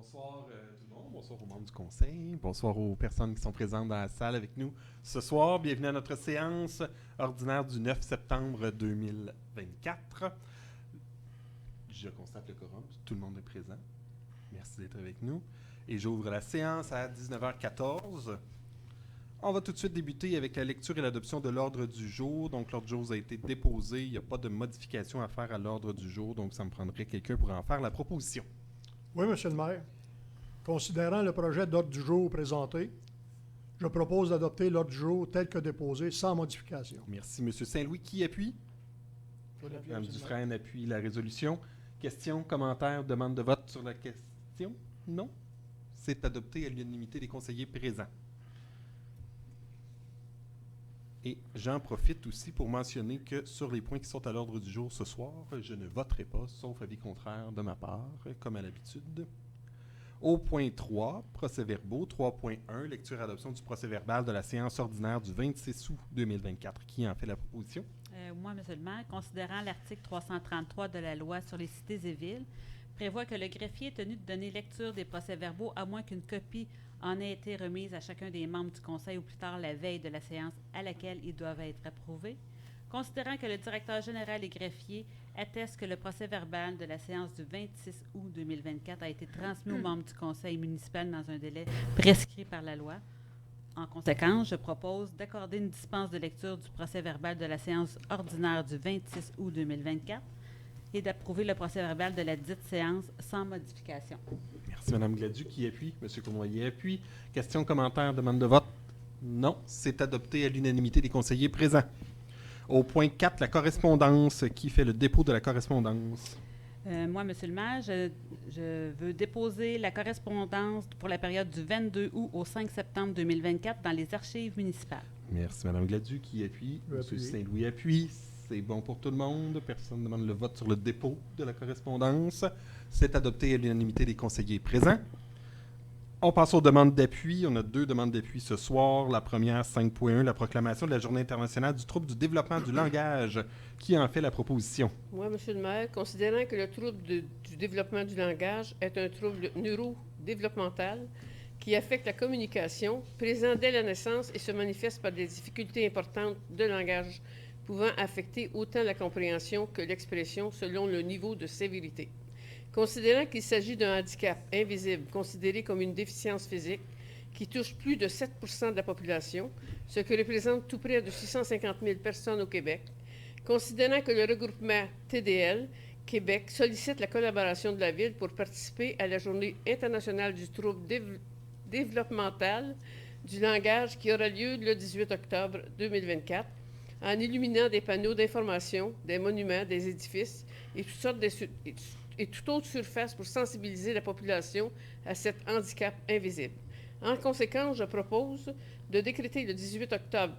Bonsoir tout le monde, bonsoir aux membres du conseil, bonsoir aux personnes qui sont présentes dans la salle avec nous ce soir. Bienvenue à notre séance ordinaire du 9 septembre 2024. Je constate le quorum, tout le monde est présent. Merci d'être avec nous. Et j'ouvre la séance à 19h14. On va tout de suite débuter avec la lecture et l'adoption de l'ordre du jour. Donc, l'ordre du jour a été déposé. Il n'y a pas de modification à faire à l'ordre du jour. Donc, ça me prendrait quelqu'un pour en faire la proposition. Oui, Monsieur le maire. Considérant le projet d'ordre du jour présenté, je propose d'adopter l'ordre du jour tel que déposé, sans modification. Merci, M. Saint-Louis. Qui appuie? Mme Dufresne appuie la résolution. Questions, commentaires, demande de vote sur la question? Non? C'est adopté à l'unanimité des conseillers présents. Et j'en profite aussi pour mentionner que sur les points qui sont à l'ordre du jour ce soir, je ne voterai pas, sauf avis contraire de ma part, comme à l'habitude. Au point 3, procès-verbaux, 3.1, lecture et adoption du procès-verbal de la séance ordinaire du 26 août 2024. Qui en fait la proposition? Moi, M. le maire, considérant l'article 333 de la loi sur les cités et villes, prévoit que le greffier est tenu de donner lecture des procès-verbaux à moins qu'une copie en ait été remise à chacun des membres du conseil ou plus tard la veille de la séance à laquelle ils doivent être approuvés. Considérant que le directeur général et greffier atteste que le procès-verbal de la séance du 26 août 2024 a été transmis aux membres du conseil municipal dans un délai prescrit par la loi. En conséquence, je propose d'accorder une dispense de lecture du procès-verbal de la séance ordinaire du 26 août 2024 et d'approuver le procès-verbal de la dite séance sans modification. Merci, Mme Gladu. Qui appuie? M. Cournoyer appuie. Questions, commentaires, demande de vote? Non. C'est adopté à l'unanimité des conseillers présents. Au point 4, la correspondance. Qui fait le dépôt de la correspondance? Moi, M. le maire, je veux déposer la correspondance pour la période du 22 août au 5 septembre 2024 dans les archives municipales. Merci, Mme Gladu. Qui appuie? M. Saint-Louis appuie. C'est bon pour tout le monde. Personne ne demande le vote sur le dépôt de la correspondance. C'est adopté à l'unanimité des conseillers présents. On passe aux demandes d'appui. On a 2 demandes d'appui ce soir. La première, 5.1, la proclamation de la Journée internationale du trouble du développement du langage. Qui en fait la proposition? Moi, M. le maire, considérant que le trouble du développement du langage est un trouble neurodéveloppemental qui affecte la communication, présent dès la naissance et se manifeste par des difficultés importantes de langage pouvant affecter autant la compréhension que l'expression selon le niveau de sévérité. Considérant qu'il s'agit d'un handicap invisible considéré comme une déficience physique qui touche plus de 7 % de la population, ce qui représente tout près de 650 000 personnes au Québec, considérant que le regroupement TDL Québec sollicite la collaboration de la Ville pour participer à la Journée internationale du trouble développemental du langage qui aura lieu le 18 octobre 2024, en illuminant des panneaux d'information, des monuments, des édifices et toute autre surface pour sensibiliser la population à cet handicap invisible. En conséquence, je propose de décréter le 18 octobre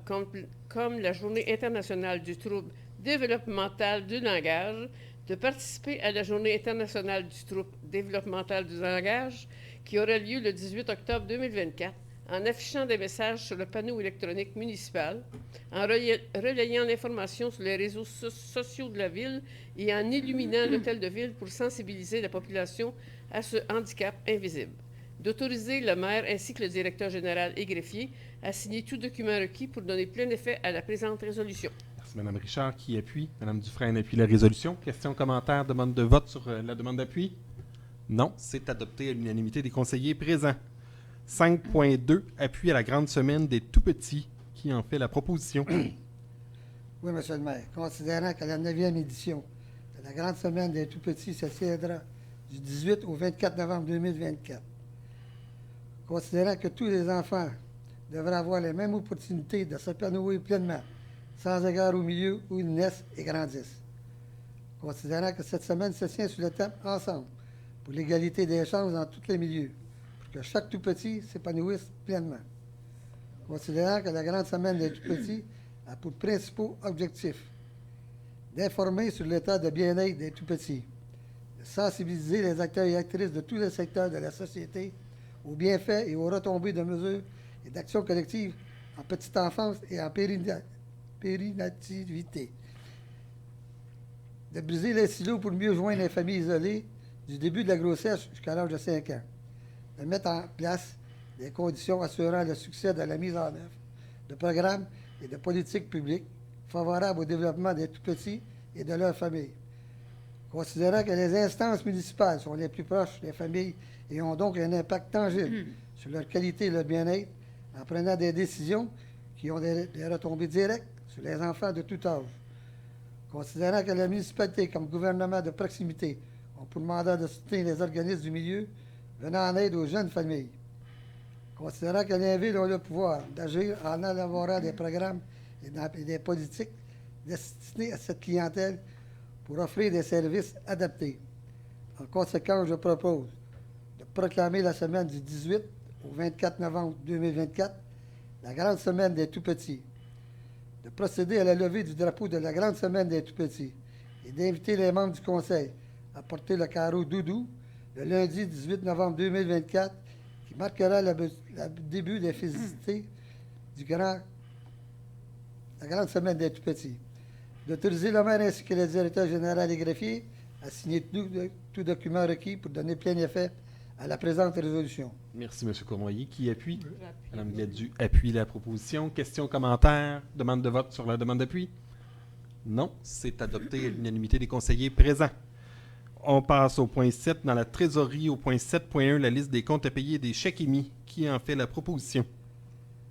comme la Journée internationale du trouble développemental du langage, de participer à la Journée internationale du trouble développemental du langage qui aura lieu le 18 octobre 2024, en affichant des messages sur le panneau électronique municipal, en relayant l'information sur les réseaux sociaux de la Ville et en illuminant l'hôtel de ville pour sensibiliser la population à ce handicap invisible. D'autoriser le maire ainsi que le directeur général et greffier à signer tout document requis pour donner plein effet à la présente résolution. Merci, Mme Richard. Qui appuie? Mme Dufresne appuie la résolution. Questions, commentaires, demande de vote sur la demande d'appui? Non. C'est adopté à l'unanimité des conseillers présents. 5.2, appui à la grande semaine des tout-petits. Qui en fait la proposition? Oui, M. le maire. Considérant que la 9e édition de la grande semaine des tout-petits se tiendra du 18 au 24 novembre 2024, considérant que tous les enfants devraient avoir les mêmes opportunités de s'épanouir pleinement, sans égard au milieu où ils naissent et grandissent, considérant que cette semaine se tient sous le thème « Ensemble » pour l'égalité des chances dans tous les milieux, que chaque tout-petit s'épanouisse pleinement. Considérant que la grande semaine des tout-petits a pour principaux objectifs d'informer sur l'état de bien-être des tout-petits, de sensibiliser les acteurs et actrices de tous les secteurs de la société aux bienfaits et aux retombées de mesures et d'actions collectives en petite enfance et en périnativité, de briser les silos pour mieux joindre les familles isolées du début de la grossesse jusqu'à l'âge de 5 ans, de mettre en place des conditions assurant le succès de la mise en œuvre de programmes et de politiques publiques favorables au développement des tout-petits et de leurs familles. Considérant que les instances municipales sont les plus proches des familles et ont donc un impact tangible sur leur qualité et leur bien-être en prenant des décisions qui ont des retombées directes sur les enfants de tout âge. Considérant que la municipalité, comme gouvernement de proximité, ont pour mandat de soutenir les organismes du milieu venant en aide aux jeunes familles. Considérant que les villes ont le pouvoir d'agir en élaborant des programmes et des politiques destinés à cette clientèle pour offrir des services adaptés. En conséquence, je propose de proclamer la semaine du 18 au 24 novembre 2024 la grande semaine des tout-petits, de procéder à la levée du drapeau de la grande semaine des tout-petits et d'inviter les membres du Conseil à porter le carreau doudou le lundi 18 novembre 2024 qui marquera le début des festivités la grande semaine des tout-petits. D'autoriser le maire ainsi que le directeur général et greffier à signer tout document requis pour donner plein effet à la présente résolution. Merci, M. Cournoyer. Qui appuie? Mme Gladue appuie la proposition. Questions, commentaires, demande de vote sur la demande d'appui? Non, c'est adopté à l'unanimité des conseillers présents. On passe au point 7 dans la trésorerie, au point 7.1, la liste des comptes à payer et des chèques émis. Qui en fait la proposition?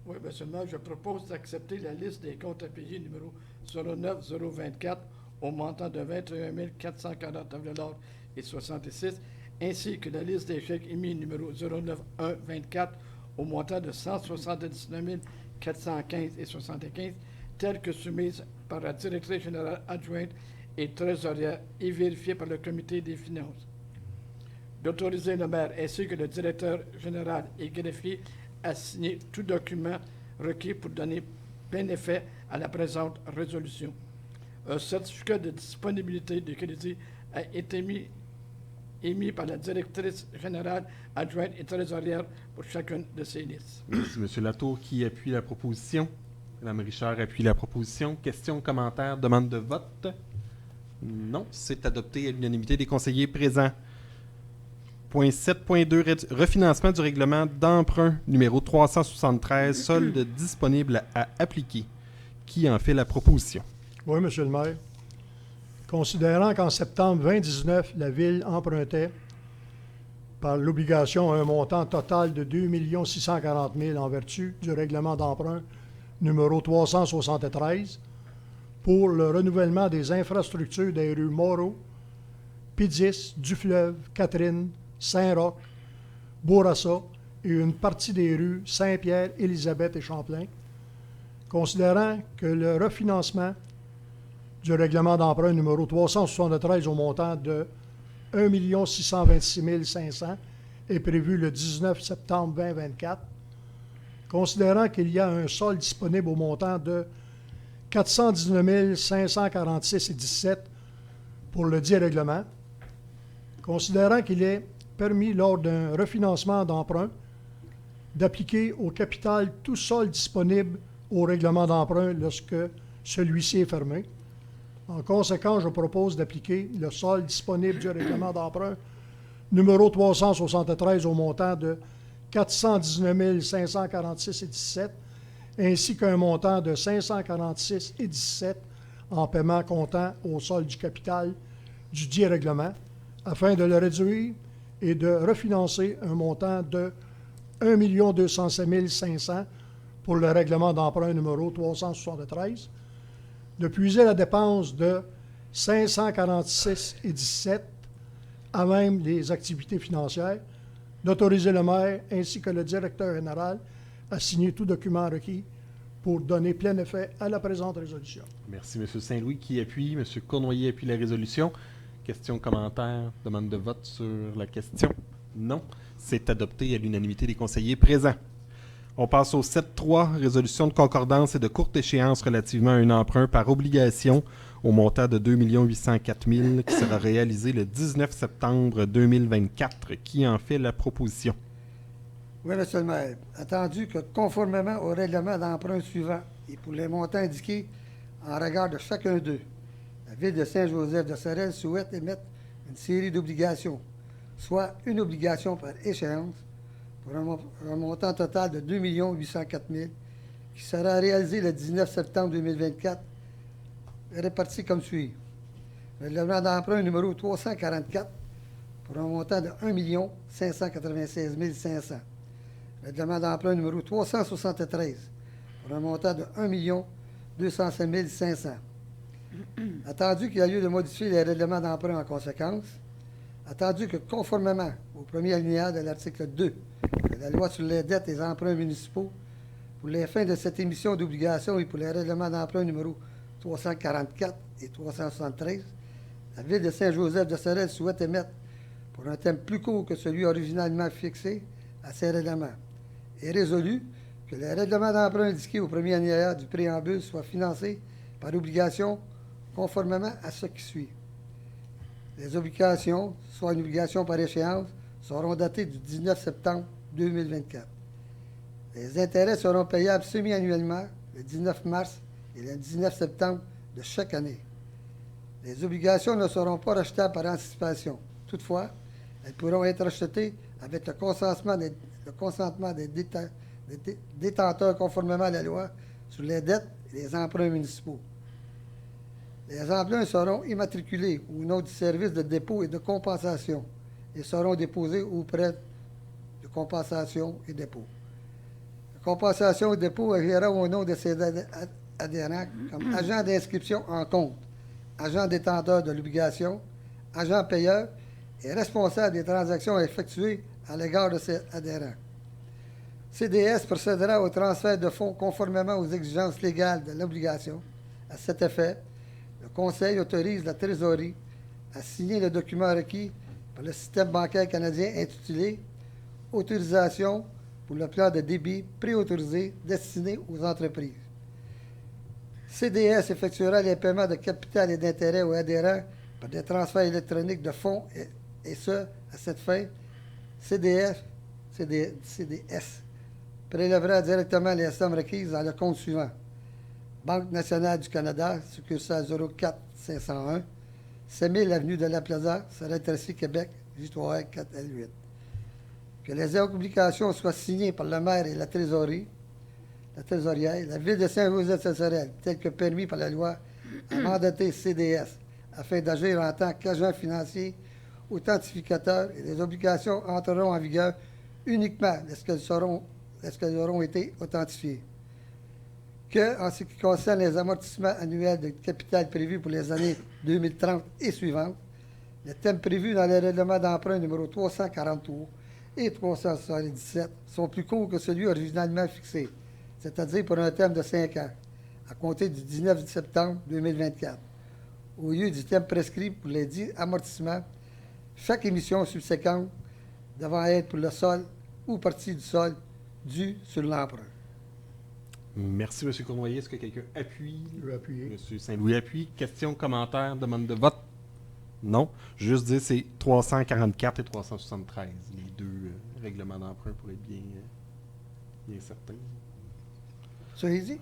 Oui, bien seulement, je propose d'accepter la liste des comptes à payer numéro 09024 au montant de 21 449 et 66, ainsi que la liste des chèques émis numéro 09124 au montant de 179 415 et 75, telles que soumises par la directrice générale adjointe et trésorière et vérifiées par le comité des finances. D'autoriser le maire ainsi que le directeur général et greffier à signer tout document requis pour donner plein effet à la présente résolution. Un certificat de disponibilité de crédit a été émis par la directrice générale adjointe et trésorière pour chacune de ces listes. Merci, M. Latour. Qui appuie la proposition? Mme Richard appuie la proposition. Questions, commentaires, demande de vote? Non, c'est adopté à l'unanimité des conseillers présents. Point 7.2, refinancement du règlement d'emprunt numéro 373, solde disponible à appliquer. Qui en fait la proposition? Oui, Monsieur le maire. Considérant qu'en septembre 2019, la Ville empruntait par l'obligation un montant total de 2 640 000 en vertu du règlement d'emprunt numéro 373 pour le renouvellement des infrastructures des rues Moreau, P10, Dufleuve, Catherine, Saint-Roch, Bourassa et une partie des rues Saint-Pierre, Élisabeth et Champlain, considérant que le refinancement du règlement d'emprunt numéro 373 au montant de 1 626 500 est prévu le 19 septembre 2024, considérant qu'il y a un solde disponible au montant de 419 546,17 pour le dit règlement, considérant qu'il est permis lors d'un refinancement d'emprunt d'appliquer au capital tout solde disponible au règlement d'emprunt lorsque celui-ci est fermé. En conséquence, je propose d'appliquer le solde disponible du règlement d'emprunt numéro 373 au montant de 419 546,17 ainsi qu'un montant de 546,17 en paiement comptant au solde du capital du dit règlement afin de le réduire et de refinancer un montant de 1 207 500 pour le règlement d'emprunt numéro 373, de puiser la dépense de 546,17 à même les activités financières, d'autoriser le maire ainsi que le directeur général à signer tout document requis pour donner plein effet à la présente résolution. Merci, M. Saint-Louis. Qui appuie? M. Cournoyer appuie la résolution. Questions, commentaires, demande de vote sur la question? Non. C'est adopté à l'unanimité des conseillers présents. On passe au 7.3, résolution de concordance et de courte échéance relativement à un emprunt par obligation au montant de 2 804 000 qui sera réalisé le 19 septembre 2024. Qui en fait la proposition? Oui, Monsieur le maire. Attendu que, conformément au règlement d'emprunt suivant et pour les montants indiqués en regard de chacun d'eux, la Ville de Saint-Joseph-de-Sorel souhaite émettre une série d'obligations, soit une obligation par échéance, pour un montant total de 2 804 000 qui sera réalisé le 19 septembre 2024, réparti comme suit. Règlement d'emprunt numéro 344 pour un montant de 1 596 500. Règlement d'emprunt numéro 373 pour un montant de 1 205 500. Attendu qu'il y a lieu de modifier les règlements d'emprunt en conséquence, attendu que conformément au premier alinéa de l'article 2 de la loi sur les dettes et emprunts municipaux, pour les fins de cette émission d'obligations et pour les règlements d'emprunt numéro 344 et 373, la Ville de Saint-Joseph-de-Sorel souhaite émettre, pour un thème plus court que celui originalement fixé à ces règlements, et résolu que les règlements d'emprunt indiqués au premier alinéa du préambule soient financés par obligation conformément à ce qui suit. Les obligations, soit une obligation par échéance, seront datées du 19 septembre 2024. Les intérêts seront payables semi-annuellement le 19 mars et le 19 septembre de chaque année. Les obligations ne seront pas rachetables par anticipation. Toutefois, elles pourront être rachetées avec le consentement des détenteurs conformément à la loi sur les dettes et les emprunts municipaux. Les emprunts seront immatriculés au nom du service de dépôt et de compensation et seront déposés auprès de compensation et dépôt. La compensation et dépôt agira au nom de ses adhérents comme agent d'inscription en compte, agent détenteur de l'obligation, agent payeur et responsable des transactions effectuées à l'égard de ses adhérents. CDS procédera au transfert de fonds conformément aux exigences légales de l'obligation. À cet effet, le Conseil autorise la Trésorerie à signer le document requis par le système bancaire canadien intitulé « Autorisation pour le plan de débit préautorisé destiné aux entreprises ». CDS effectuera les paiements de capital et d'intérêt aux adhérents par des transferts électroniques de fonds et ce, à cette fin, CDS prélèvera directement les sommes requises dans le compte suivant. Banque nationale du Canada, succursale 04 501, 5000 avenue de la Plaza, Sorel-Tracy, Québec, J3R 4L8. Que les obligations soient signées par le maire et la trésorière, la Ville de Saint-Joseph-de-Sorel, tel que permis par la loi, a mandaté CDS afin d'agir en tant qu'agent financier authentificateur et les obligations entreront en vigueur uniquement lorsqu'elles auront été authentifiées. Que, en ce qui concerne les amortissements annuels de capital prévus pour les années 2030 et suivantes, les thèmes prévus dans les règlements d'emprunt numéro 343 et 377 sont plus courts que celui originalement fixé, c'est-à-dire pour un thème de 5 ans, à compter du 19 septembre 2024. Au lieu du thème prescrit pour les 10 amortissements, chaque émission subséquente devant être pour le sol ou partie du sol dû sur l'emprunt. Merci, M. Cournoyer. Est-ce que quelqu'un appuie? Je vais appuyer. M. Saint-Louis appuie. Question, commentaire, demande de vote? Non. Juste dire c'est 344 et 373, les deux règlements d'emprunt pour être bien certain. Ça est dit?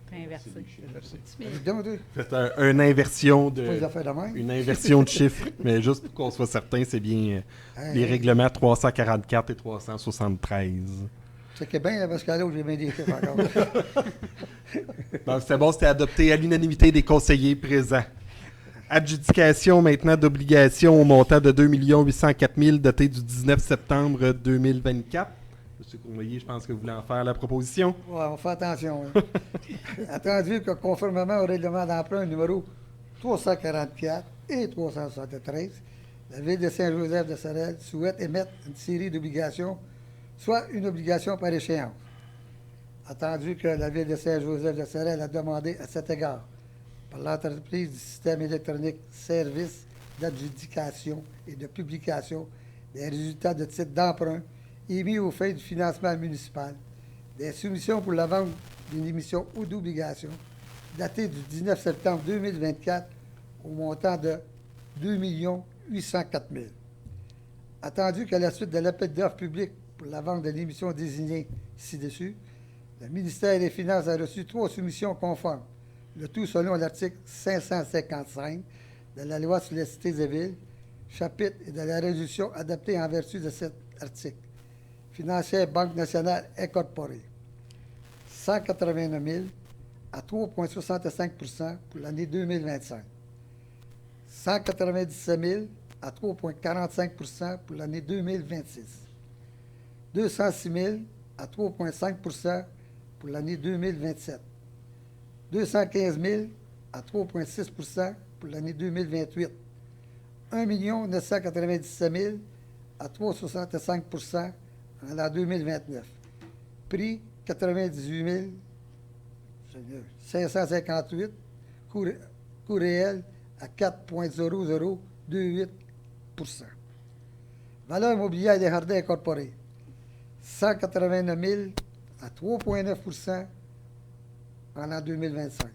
T'as inversé. Faites une inversion Pas les de affaires de même. une inversion de chiffres, mais juste pour qu'on soit certain, c'est bien les règlements 344 et 373. C'est bien, là, parce qu'à l'autre, j'ai bien des chiffres encore. Donc, c'était bon, c'était adopté à l'unanimité des conseillers présents. Adjudication maintenant d'obligations au montant de 2 804 000 daté du 19 septembre 2024. M. Cournoyer, je pense que vous voulez en faire la proposition. Ouais, on fait attention. Hein. Attendu que conformément au règlement d'emprunt numéro 344 et 373, la Ville de Saint-Joseph-de-Sorel souhaite émettre une série d'obligations, soit une obligation par échéance. Attendu que la Ville de Saint-Joseph-de-Sorel a demandé à cet égard par l'entreprise du système électronique Service d'adjudication et de publication des résultats de titres d'emprunt émis aux fins du financement municipal, des soumissions pour la vente d'une émission ou d'obligation datée du 19 septembre 2024 au montant de 2 804 000. Attendu qu'à la suite de l'appel d'offres public pour la vente de l'émission désignée ci-dessus, le ministère des Finances a reçu 3 soumissions conformes, le tout selon l'article 555 de la loi sur les cités et villes, chapitre et de la résolution adoptée en vertu de cet articles. Financière Banque nationale incorporée. 189 000 à 3,65 % pour l'année 2025. 197 000 à 3,45 % pour l'année 2026. 206 000 à 3,5 % pour l'année 2027. 215 000 à 3,6 % pour l'année 2028. 1 997 000 à 3,65 % en l'an 2029. Prix 98 558. Coût réel à 4,0028 %. Valeur mobilière des jardins incorporés. 189 000 à 3,9 % en l'an 2025.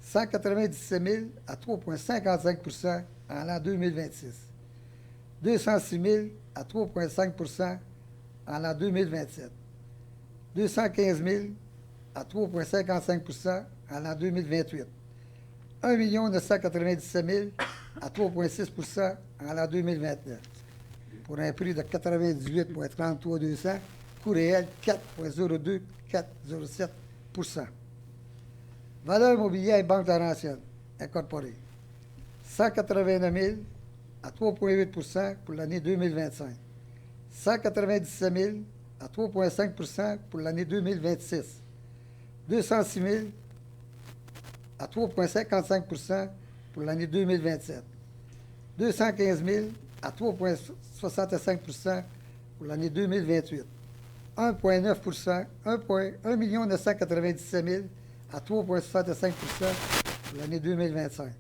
197 000 à 3,55 % en l'an 2026. 206 000 à 3,5 % en l'an 2027. 215 000 à 3,55 % en l'an 2028. 1 997 000 à 3,6 % en l'an 2029. Pour un prix de 98,33 200, coût réel 4,02407 %. Valeur mobilière Banque Laurentienne incorporée. 189 000 à 3,8 % pour l'année 2025. 197 000 à 3,5 % pour l'année 2026. 206 000 à 3,55 % pour l'année 2027. 215 000 à 3,65 % pour l'année 2028. 1,9 %, 1 997 000 à 3,65 % pour l'année 2025.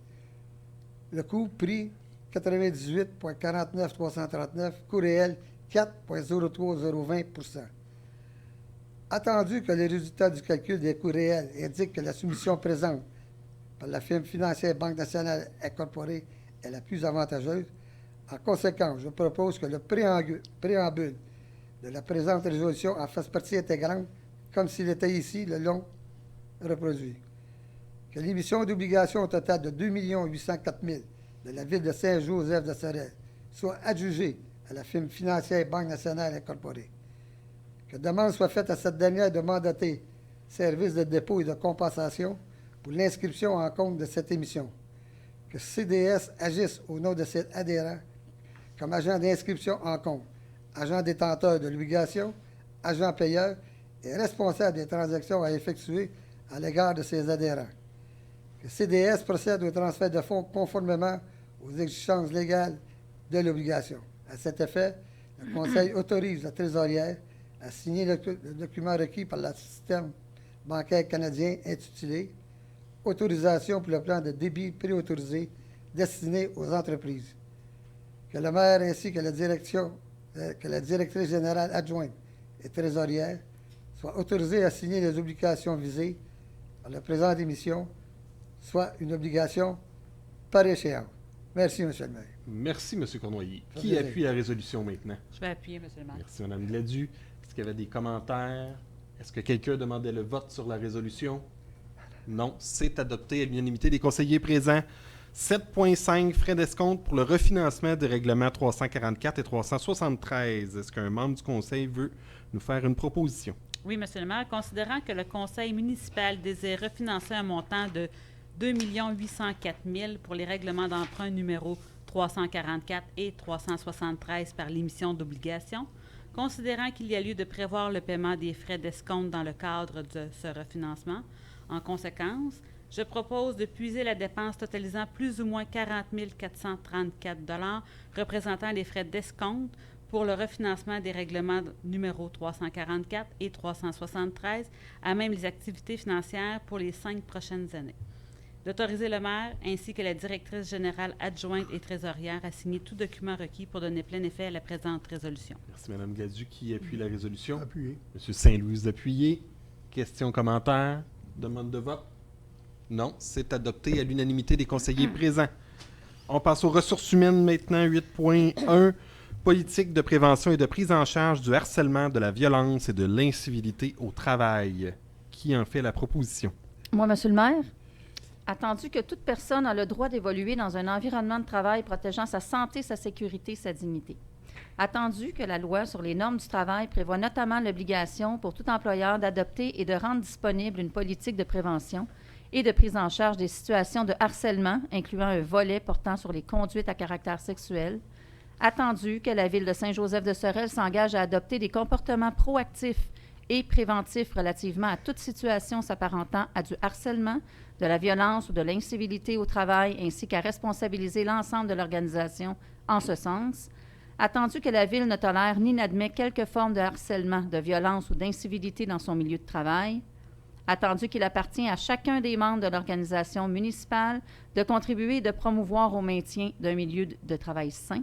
Le coût, prix 98,49 339, coût réel 4,03020 %. Attendu que les résultats du calcul des coûts réels indiquent que la soumission présente par la firme financière Banque nationale incorporée est la plus avantageuse, en conséquence, je propose que le préambule de la présente résolution en fasse partie intégrante, comme s'il était ici le long reproduit. Que l'émission d'obligations au total de 2 804 000 de la ville de Saint-Joseph-de-Sorel soit adjugée à la firme financière Banque nationale incorporée. Que demande soit faite à cette dernière de mandater service de dépôt et de compensation pour l'inscription en compte de cette émission. Que CDS agisse au nom de ses adhérents comme agent d'inscription en compte, agent détenteur de l'obligation, agent payeur et responsable des transactions à effectuer à l'égard de ses adhérents. Que CDS procède au transfert de fonds conformément aux exigences légales de l'obligation. À cet effet, le Conseil autorise la trésorière à signer le document requis par le système bancaire canadien intitulé « Autorisation pour le plan de débit préautorisé destiné aux entreprises ». Que le maire ainsi que la directrice générale adjointe et trésorière soient autorisés à signer les obligations visées par la présente émission, soit une obligation par échéance. Merci, M. le maire. Merci, M. Cournoyer. Ça Qui plaisir. appuie la résolution maintenant? Je vais appuyer, M. le maire. Merci, Mme Gladu. Est-ce qu'il y avait des commentaires? Est-ce que quelqu'un demandait le vote sur la résolution? Non, c'est adopté à l'unanimité des conseillers présents. 7,5 frais d'escompte pour le refinancement des règlements 344 et 373. Est-ce qu'un membre du conseil veut nous faire une proposition? Oui, M. le maire, considérant que le conseil municipal désire refinancer un montant de 2 804 000 pour les règlements d'emprunt numéro 344 et 373 par l'émission d'obligations, considérant qu'il y a lieu de prévoir le paiement des frais d'escompte dans le cadre de ce refinancement, en conséquence, je propose de puiser la dépense totalisant plus ou moins 40 434 $ représentant les frais d'escompte pour le refinancement des règlements numéro 344 et 373 à même les activités financières pour les 5 prochaines années. D'autoriser le maire ainsi que la directrice générale adjointe et trésorière à signer tout document requis pour donner plein effet à la présente résolution. Merci, Mme Gladu. Qui appuie la résolution? Appuyé. M. Saint-Louis, vous appuyez. Questions, commentaires? Demande de vote? Non, c'est adopté à l'unanimité des conseillers présents. On passe aux ressources humaines maintenant. 8.1. Politique de prévention et de prise en charge du harcèlement, de la violence et de l'incivilité au travail. Qui en fait la proposition? Moi, Monsieur le maire, attendu que toute personne a le droit d'évoluer dans un environnement de travail protégeant sa santé, sa sécurité, sa dignité. Attendu que la loi sur les normes du travail prévoit notamment l'obligation pour tout employeur d'adopter et de rendre disponible une politique de prévention et de prise en charge des situations de harcèlement, incluant un volet portant sur les conduites à caractère sexuel. Attendu que la Ville de Saint-Joseph-de-Sorel s'engage à adopter des comportements proactifs et préventifs relativement à toute situation s'apparentant à du harcèlement, de la violence ou de l'incivilité au travail, ainsi qu'à responsabiliser l'ensemble de l'organisation en ce sens. Attendu que la Ville ne tolère ni n'admet quelque forme de harcèlement, de violence ou d'incivilité dans son milieu de travail. Attendu qu'il appartient à chacun des membres de l'organisation municipale de contribuer et de promouvoir au maintien d'un milieu de travail sain.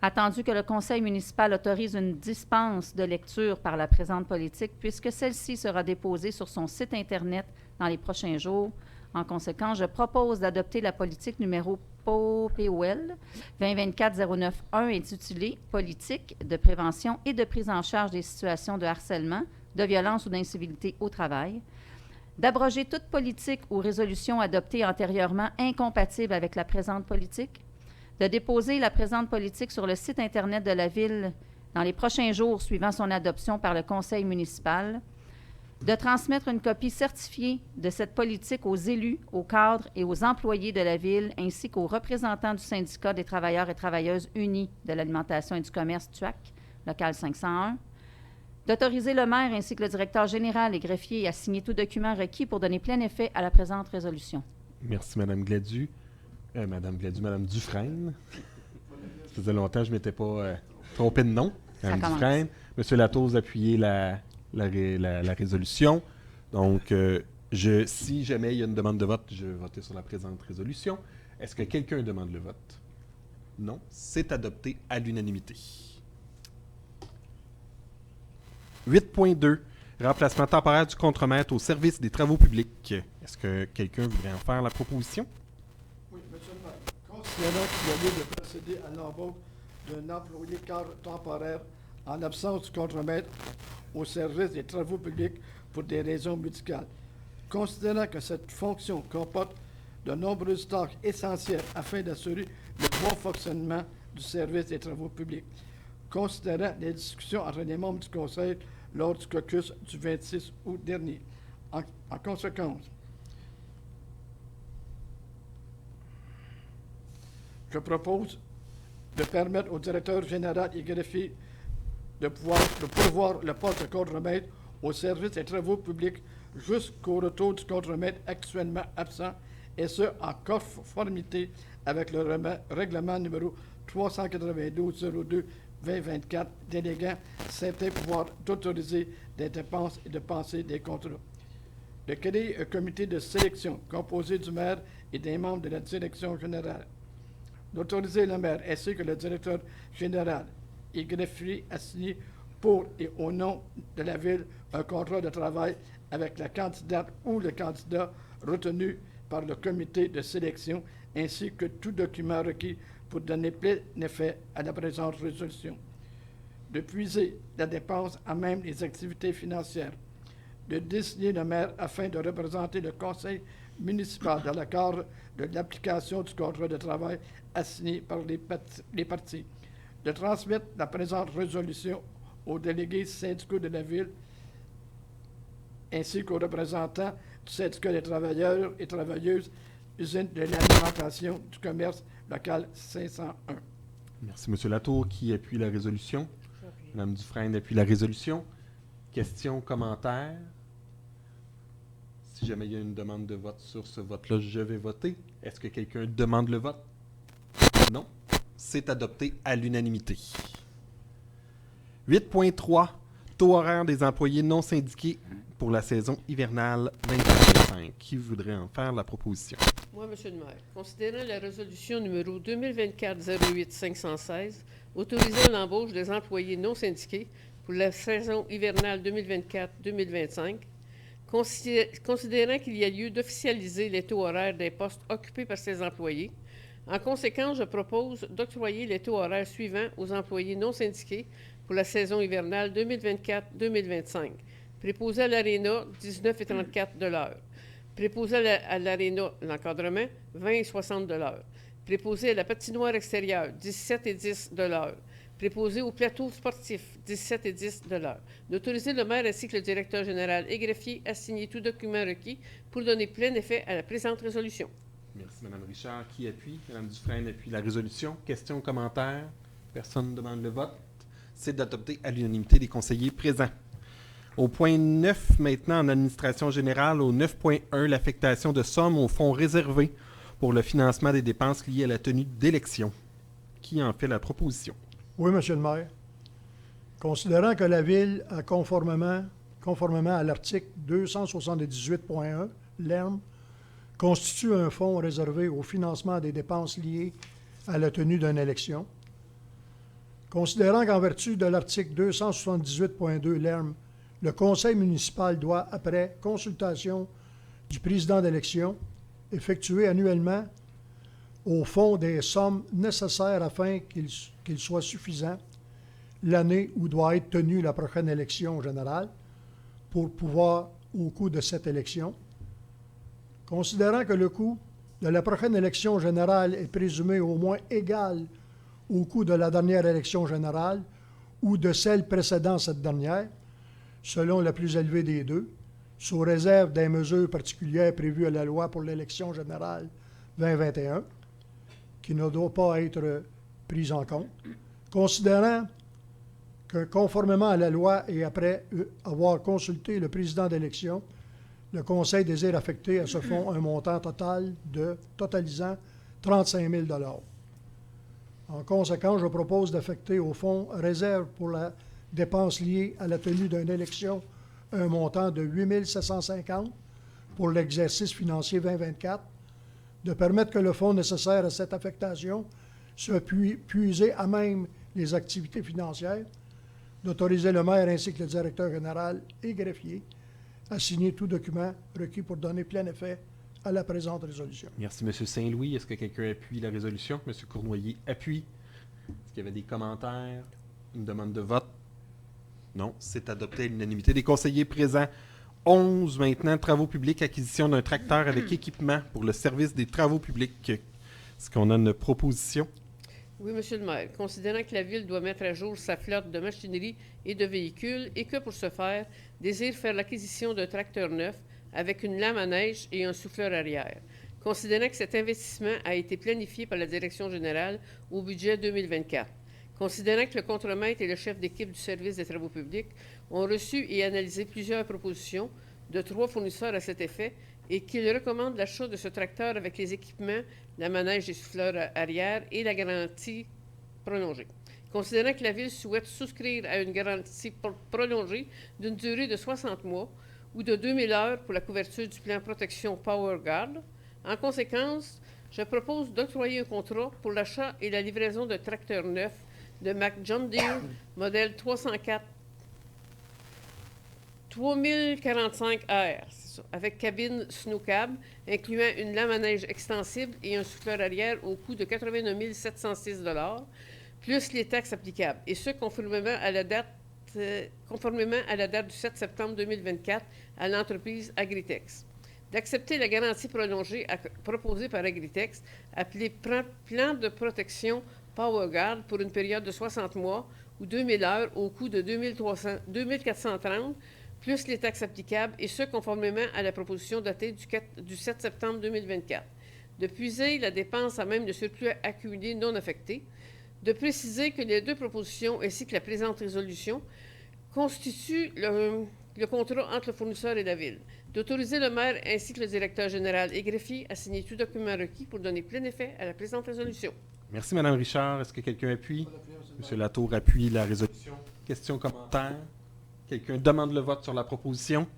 Attendu que le conseil municipal autorise une dispense de lecture par la présente politique, puisque celle-ci sera déposée sur son site Internet dans les prochains jours. En conséquence, je propose d'adopter la politique numéro POL 2024-091 intitulée « Politique de prévention et de prise en charge des situations de harcèlement, de violence ou d'incivilité au travail », d'abroger toute politique ou résolution adoptée antérieurement incompatible avec la présente politique, de déposer la présente politique sur le site Internet de la Ville dans les prochains jours suivant son adoption par le conseil municipal, de transmettre une copie certifiée de cette politique aux élus, aux cadres et aux employés de la Ville, ainsi qu'aux représentants du syndicat des travailleurs et travailleuses unis de l'alimentation et du commerce TUAC, local 501, d'autoriser le maire ainsi que le directeur général et greffier à signer tout document requis pour donner plein effet à la présente résolution. Merci, Mme Gladu. Madame Dufresne. Ça faisait longtemps que je ne m'étais pas trompé de nom. Madame Dufresne. Monsieur Latour, vous appuyez la résolution. Donc, si jamais il y a une demande de vote, je vais voter sur la présente résolution. Est-ce que quelqu'un demande le vote? Non. C'est adopté à l'unanimité. 8.2. Remplacement temporaire du contremaître au service des travaux publics. Est-ce que quelqu'un voudrait en faire la proposition? Oui, monsieur le maire. Considérant qu'il y a lieu de procéder à l'embauche d'un employé cadre temporaire en absence du contremaître au service des travaux publics pour des raisons médicales. Considérant que cette fonction comporte de nombreuses tâches essentielles afin d'assurer le bon fonctionnement du service des travaux publics. Considérant les discussions entre les membres du Conseil lors du caucus du 26 août dernier. En conséquence, je propose de permettre au directeur général et greffier de pourvoir le poste de contremaître au service des travaux publics jusqu'au retour du contremaître actuellement absent, et ce, en conformité avec le règlement numéro 392-02-2024, déléguant certains pouvoirs d'autoriser des dépenses et de penser des contrats. De créer un comité de sélection composé du maire et des membres de la direction générale. D'autoriser le maire ainsi que le directeur général et greffier à signer pour et au nom de la Ville un contrat de travail avec la candidate ou le candidat retenu par le comité de sélection, ainsi que tout document requis pour donner plein effet à la présente résolution. De puiser la dépense à même les activités financières. De désigner le maire afin de représenter le conseil municipal dans le cadre de l'application du contrat de travail assigné par les partis. De transmettre la présente résolution aux délégués syndicaux de la Ville ainsi qu'aux représentants du syndicat des travailleurs et travailleuses usines de l'alimentation du commerce local 501. Merci, M. Latour. Qui appuie la résolution? Mme Dufresne appuie la résolution. Questions, commentaires? Si jamais il y a une demande de vote sur ce vote-là, je vais voter. Est-ce que quelqu'un demande le vote? Non. C'est adopté à l'unanimité. 8.3. Taux horaire des employés non syndiqués pour la saison hivernale 2025. Qui voudrait en faire la proposition? Moi, M. le maire, considérant la résolution numéro 2024-08-516, autorisant l'embauche des employés non syndiqués pour la saison hivernale 2024-2025, considérant qu'il y a lieu d'officialiser les taux horaires des postes occupés par ces employés, en conséquence, je propose d'octroyer les taux horaires suivants aux employés non syndiqués pour la saison hivernale 2024-2025. Préposé à l'Aréna, 19,34 de l'heure. Préposé à l'Aréna, l'encadrement, 20,60 de l'heure. Préposé à la patinoire extérieure, 17,10 de l'heure. préposés au plateau sportif, 17 et 10 de l'heure. D'autoriser le maire ainsi que le directeur général et greffier à signer tout document requis pour donner plein effet à la présente résolution. Merci, Mme Richard. Qui appuie? Mme Dufresne appuie la résolution. Questions, commentaires? Personne ne demande le vote. C'est d'adopter à l'unanimité des conseillers présents. Au point 9, maintenant, en administration générale, au 9.1, l'affectation de sommes aux fonds réservés pour le financement des dépenses liées à la tenue d'élections. Qui en fait la proposition? Oui, Monsieur le maire. Considérant que la Ville a conformément à l'article 278.1, l'ERM, constitue un fonds réservé au financement des dépenses liées à la tenue d'une élection. Considérant qu'en vertu de l'article 278.2, l'ERM, le conseil municipal doit, après consultation du président d'élection, effectuer annuellement au fonds des sommes nécessaires afin qu'il soit suffisant l'année où doit être tenue la prochaine élection générale pour pouvoir au coût de cette élection. Considérant que le coût de la prochaine élection générale est présumé au moins égal au coût de la dernière élection générale ou de celle précédant cette dernière, selon la plus élevée des deux, sous réserve des mesures particulières prévues à la loi pour l'élection générale 2021, qui ne doit pas être prise en compte. Considérant que, conformément à la loi et après avoir consulté le président d'élection, le Conseil désire affecter à ce fonds un montant total totalisant 35 000 $. En conséquence, je propose d'affecter au fonds réserve pour la dépense liée à la tenue d'une élection un montant de 8 750 pour l'exercice financier 2024, de permettre que le fonds nécessaire à cette affectation soit puisé à même les activités financières, d'autoriser le maire ainsi que le directeur général et greffier à signer tout document requis pour donner plein effet à la présente résolution. Merci, M. Saint-Louis. Est-ce que quelqu'un appuie la résolution? M. Cournoyer appuie. Est-ce qu'il y avait des commentaires? Une demande de vote? Non, c'est adopté à l'unanimité des conseillers présents. 11, maintenant, travaux publics, acquisition d'un tracteur avec équipement pour le service des travaux publics. Est-ce qu'on a une proposition? Oui, Monsieur le maire. Considérant que la Ville doit mettre à jour sa flotte de machinerie et de véhicules et que, pour ce faire, désire faire l'acquisition d'un tracteur neuf avec une lame à neige et un souffleur arrière. Considérant que cet investissement a été planifié par la Direction générale au budget 2024. Considérant que le contremaître et le chef d'équipe du service des travaux publics ont reçu et analysé plusieurs propositions de 3 fournisseurs à cet effet et qu'ils recommandent l'achat de ce tracteur avec les équipements, la manège et souffleurs arrière et la garantie prolongée. Considérant que la Ville souhaite souscrire à une garantie prolongée d'une durée de 60 mois ou de 2000 heures pour la couverture du plan protection PowerGuard, en conséquence, je propose d'octroyer un contrat pour l'achat et la livraison de tracteurs neufs de Mack John Deere, modèle 3045R, avec cabine snow cab, incluant une lame à neige extensible et un souffleur arrière au coût de 89 706 $, plus les taxes applicables, et ce, conformément à la date du 7 septembre 2024 à l'entreprise Agritex. D'accepter la garantie prolongée proposée par Agritex, appelée Plan de protection PowerGuard pour une période de 60 mois ou 2000 heures au coût de 2430, plus les taxes applicables, et ce, conformément à la proposition datée du 7 septembre 2024. De puiser la dépense à même de surplus accumulé non affecté. De préciser que les deux propositions ainsi que la présente résolution constituent le contrat entre le fournisseur et la Ville. D'autoriser le maire ainsi que le directeur général et greffier à signer tout document requis pour donner plein effet à la présente résolution. Merci, Mme Richard. Est-ce que quelqu'un appuie? M. Latour appuie la résolution. Questions, commentaires? Quelqu'un demande le vote sur la proposition?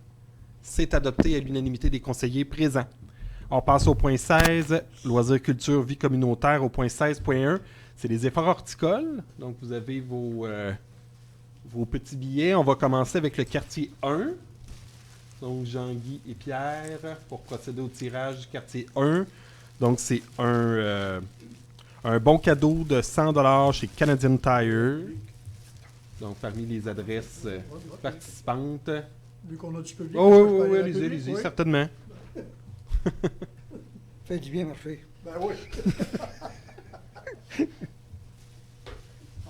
C'est adopté à l'unanimité des conseillers présents. On passe au point 16, loisirs, culture, vie communautaire, au point 16.1. C'est les efforts horticoles. Donc, vous avez vos petits billets. On va commencer avec le quartier 1. Donc, Jean-Guy et Pierre, pour procéder au tirage du quartier 1. Donc, c'est un bon cadeau de 100 $ chez Canadian Tire. Donc, parmi les adresses participantes. Vu qu'on a du public. Oh, oui, allez-y, certainement. Fait du bien, Murphy. Ben oui. On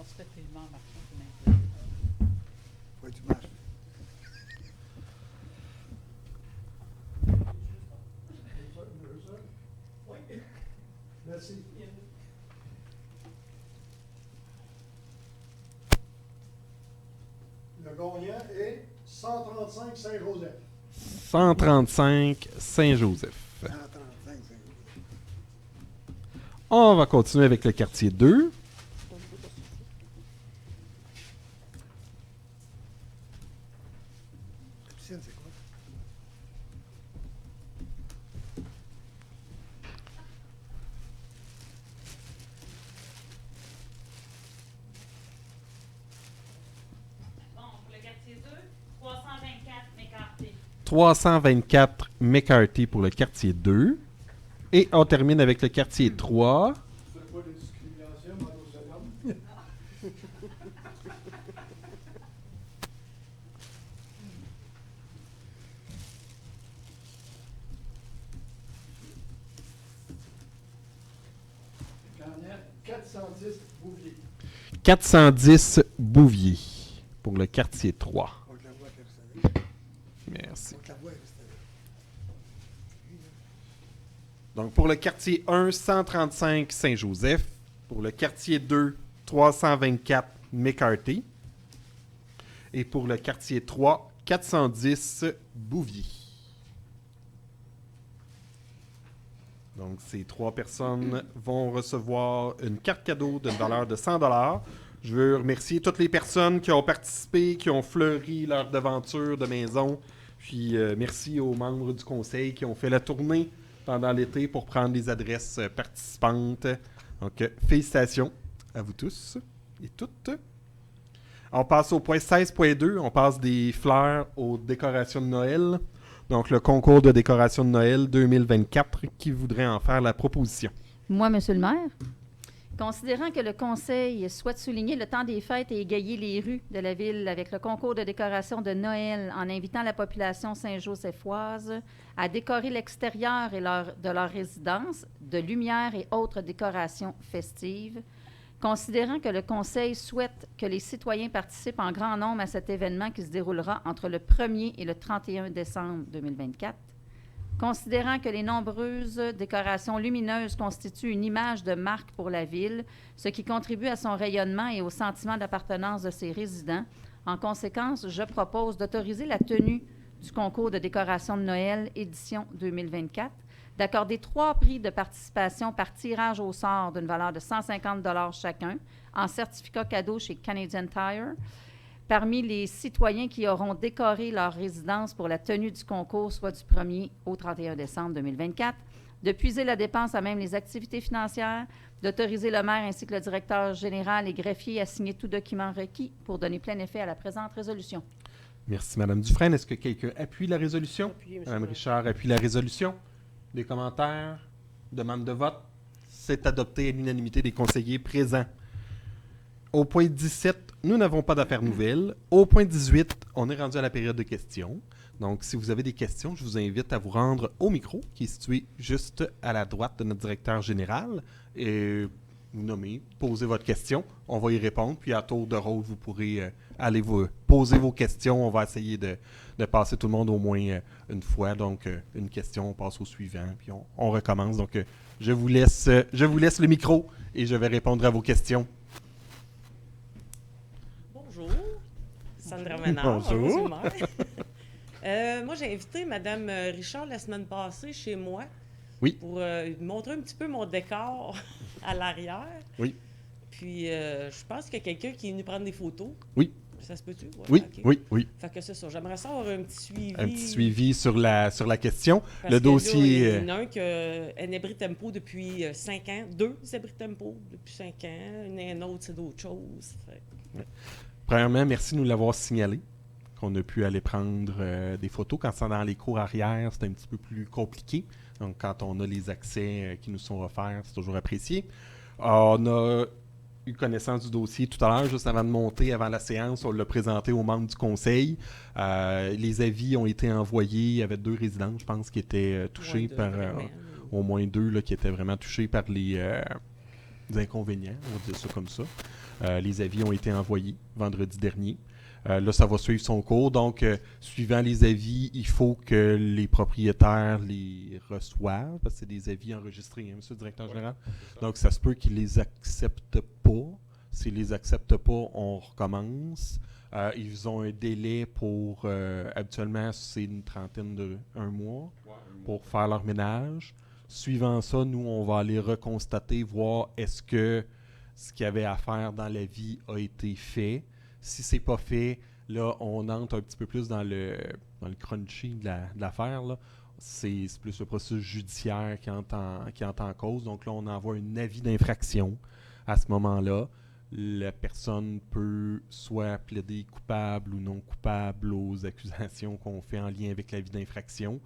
se fait tellement. Le gagnant est 135 Saint-Joseph. 135 Saint-Joseph. 135, c'est On va continuer avec le quartier 2. la piscine, c'est quoi? Bon, pour le quartier 2, 324 McCarthy. 324 McCarthy pour le quartier 2. Et on termine avec le quartier 3. C'est pas de discrimination, madame. Gagnant 410 Bouvier. 410 Bouvier pour le quartier 3. On te la voit, Christelle. Merci. On te la voit, Christelle. Donc pour le quartier 1, 135 Saint-Joseph. Pour le quartier 2, 324 McCarthy. Et pour le quartier 3, 410 Bouvier. Donc ces 3 personnes vont recevoir une carte cadeau d'une valeur de 100 $. Je veux remercier toutes les personnes qui ont participé, qui ont fleuri leur devanture de maison. Puis merci aux membres du conseil qui ont fait la tournée pendant l'été pour prendre les adresses participantes. Donc, félicitations à vous tous et toutes. On passe au point 16.2. On passe des fleurs aux décorations de Noël. Donc, le concours de décoration de Noël 2024. Qui voudrait en faire la proposition? Moi, Monsieur le maire, considérant que le Conseil souhaite souligner le temps des fêtes et égayer les rues de la ville avec le concours de décoration de Noël en invitant la population saint-josephoise à décorer l'extérieur de leur résidence de lumière et autres décorations festives, considérant que le Conseil souhaite que les citoyens participent en grand nombre à cet événement qui se déroulera entre le 1er et le 31 décembre 2024, considérant que les nombreuses décorations lumineuses constituent une image de marque pour la ville, ce qui contribue à son rayonnement et au sentiment d'appartenance de ses résidents. En conséquence, je propose d'autoriser la tenue du concours de décoration de Noël édition 2024, d'accorder 3 prix de participation par tirage au sort d'une valeur de 150 $ chacun en certificat cadeau chez Canadian Tire, parmi les citoyens qui auront décoré leur résidence pour la tenue du concours, soit du 1er au 31 décembre 2024, de puiser la dépense à même les activités financières, d'autoriser le maire ainsi que le directeur général et greffier à signer tout document requis pour donner plein effet à la présente résolution. Merci, Mme Dufresne. Est-ce que quelqu'un appuie la résolution? Appuyez, monsieur Mme le maire. Richard appuie la résolution. Des commentaires? Demande de vote? C'est adopté à l'unanimité des conseillers présents. Au point 17, nous n'avons pas d'affaires nouvelles. Au point 18, on est rendu à la période de questions. Donc, si vous avez des questions, je vous invite à vous rendre au micro, qui est situé juste à la droite de notre directeur général. Et vous nommez, posez votre question. On va y répondre. Puis, à tour de rôle, vous pourrez aller vous poser vos questions. On va essayer de passer tout le monde au moins une fois. Donc, une question, on passe au suivant. Puis, on recommence. Donc, je vous laisse le micro et je vais répondre à vos questions. Bonjour, Sandra Ménard. Bonjour. Monsieur le maire. Moi, j'ai invité Mme Richard la semaine passée chez moi Oui. pour montrer un petit peu mon décor à l'arrière. Oui. Puis, je pense qu'il y a quelqu'un qui est venu prendre des photos. Oui. Ça se peut-tu? Ouais, Oui, ok. oui. Fait que c'est ça. J'aimerais ça avoir un petit suivi. Un petit suivi sur la question. Parce Le que dossier. là, il y en a un qui a un abri tempo depuis 5 ans. 2 abris tempo depuis 5 ans. Un autre, c'est d'autres choses. Fait. Premièrement, merci de nous l'avoir signalé, qu'on a pu aller prendre des photos. Quand c'est dans les cours arrière, c'est un petit peu plus compliqué. Donc, quand on a les accès qui nous sont offerts, c'est toujours apprécié. On a eu connaissance du dossier tout à l'heure, juste avant de monter, avant la séance. On l'a présenté aux membres du conseil. Les avis ont été envoyés. Il y avait 2 résidents, je pense, qui étaient touchés par... au moins 2 là, qui étaient vraiment touchés par les inconvénients, on va dire ça comme ça. Les avis ont été envoyés vendredi dernier. Là, ça va suivre son cours. Donc, suivant les avis, il faut que les propriétaires les reçoivent, parce que c'est des avis enregistrés, hein, monsieur le directeur général. Donc, ça se peut qu'ils les acceptent pas. S'ils les acceptent pas, on recommence. Ils ont un délai pour, habituellement, c'est une trentaine un mois pour faire leur ménage. Suivant ça, nous, on va aller reconstater, voir est-ce que ce qu'il y avait à faire dans la vie a été fait. Si c'est pas fait, là, on entre un petit peu plus dans le crunchy de l'affaire, là. C'est plus le processus judiciaire qui entre en cause. Donc là, on envoie un avis d'infraction à ce moment-là. La personne peut soit plaider coupable ou non coupable aux accusations qu'on fait en lien avec l'avis d'infraction,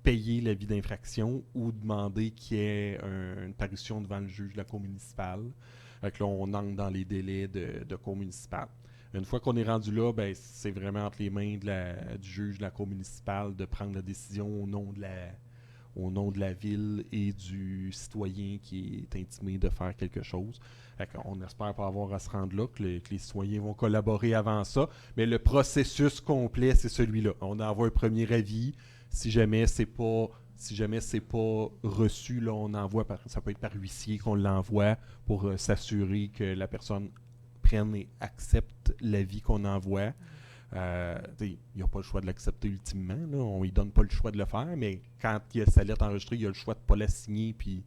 payer l'avis d'infraction ou demander qu'il y ait une parution devant le juge de la cour municipale. Donc là, on entre dans les délais de cour municipale. Une fois qu'on est rendu là, ben, c'est vraiment entre les mains du juge de la cour municipale de prendre la décision au nom de la ville et du citoyen qui est intimé de faire quelque chose. On espère pas avoir à se rendre là, que les citoyens vont collaborer avant ça. Mais le processus complet, c'est celui-là. On envoie un premier avis. Si jamais c'est pas reçu, là, on envoie, ça peut être par huissier qu'on l'envoie pour s'assurer que la personne prenne et accepte l'avis qu'on envoie. Il n'y a pas le choix de l'accepter ultimement. Là. On ne lui donne pas le choix de le faire, mais quand il y a sa lettre enregistrée, il a le choix de ne pas la signer puis